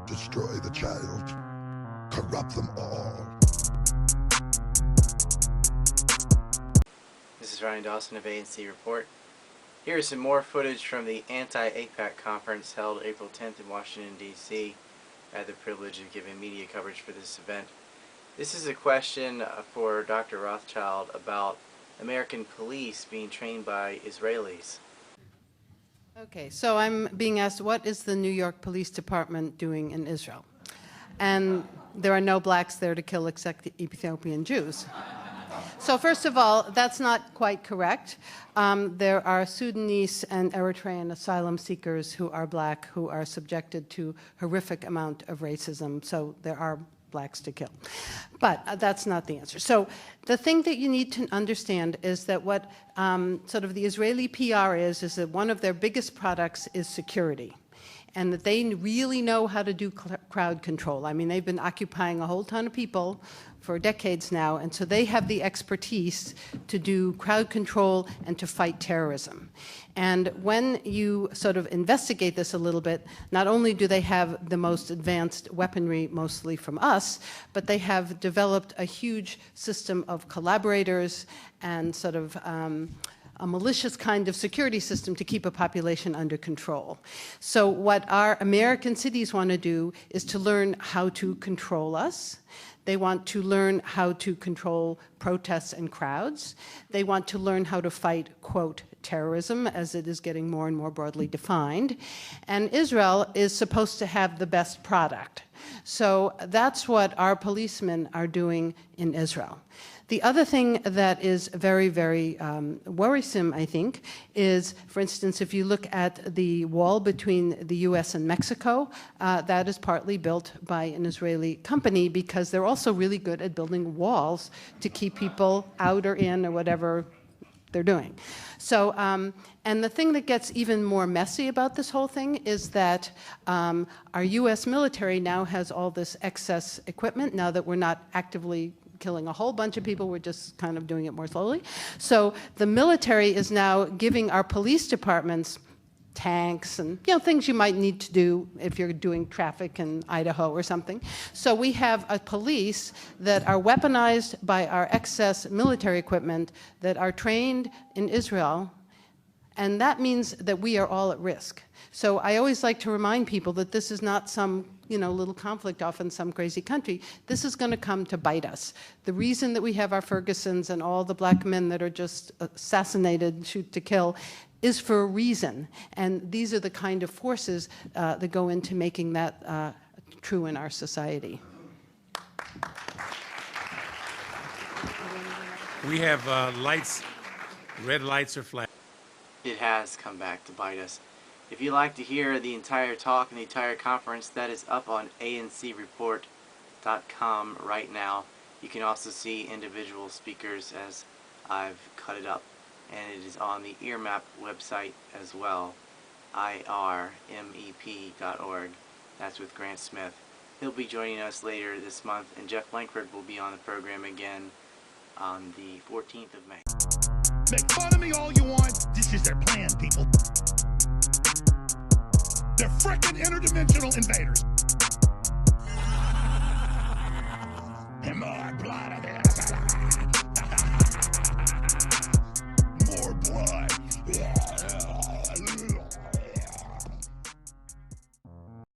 Destroy the child. Corrupt them all. This is Ryan Dawson of ANC Report. Here is some more footage from the anti-APAC conference held April 10th in Washington, D.C. I had the privilege of giving media coverage for this event. This is a question for Dr. Rothschild about American police being trained by Israelis. Okay, so I'm being asked, what is the New York Police Department doing in Israel? And there are no blacks there to kill except the Ethiopian Jews. So first of all, that's not quite correct. There are Sudanese and Eritrean asylum seekers who are black who are subjected to horrific amount of racism, so there are blacks to kill. But that's not the answer. So the thing that you need to understand is that what sort of the Israeli PR is that one of their biggest products is security, and that they really know how to do crowd control. I mean, they've been occupying a whole ton of people for decades now, and so they have the expertise to do crowd control and to fight terrorism. And when you sort of investigate this a little bit, not only do they have the most advanced weaponry, mostly from us, but they have developed a huge system of collaborators and sort of a malicious kind of security system to keep a population under control. So what our American cities want to do is to learn how to control us. They want to learn how to control protests and crowds. They want to learn how to fight, quote, terrorism, as it is getting more and more broadly defined. And Israel is supposed to have the best product. So that's what our policemen are doing in Israel. The other thing that is very, very worrisome, I think, is, for instance, if you look at the wall between the US and Mexico, that is partly built by an Israeli company because they're also really good at building walls to keep people out or in or whatever they're doing. So, and the thing that gets even more messy about this whole thing is that our US military now has all this excess equipment, now that we're not actively killing a whole bunch of people, we're just kind of doing it more slowly. So the military is now giving our police departments tanks and things you might need to do if you're doing traffic in Idaho or something. So we have a police that are weaponized by our excess military equipment that are trained in Israel, and that means that we are all at risk. So I always like to remind people that this is not some little conflict off in some crazy country. This is going to come to bite us. The reason that we have our Fergusons and all the black men that are just assassinated, shoot to kill, is for a reason. And these are the kind of forces that go into making that true in our society. We have lights, red lights are flashing. It has come back to bite us. If you'd like to hear the entire talk and the entire conference, that is up on ancreport.com right now. You can also see individual speakers as I've cut it up. And it is on the EarMap website as well, irmep.org. That's with Grant Smith. He'll be joining us later this month, and Jeff Lankford will be on the program again on the 14th of May. Make fun of me all you want. This is their plan, people. They're frickin' interdimensional invaders. Come on, blood of them.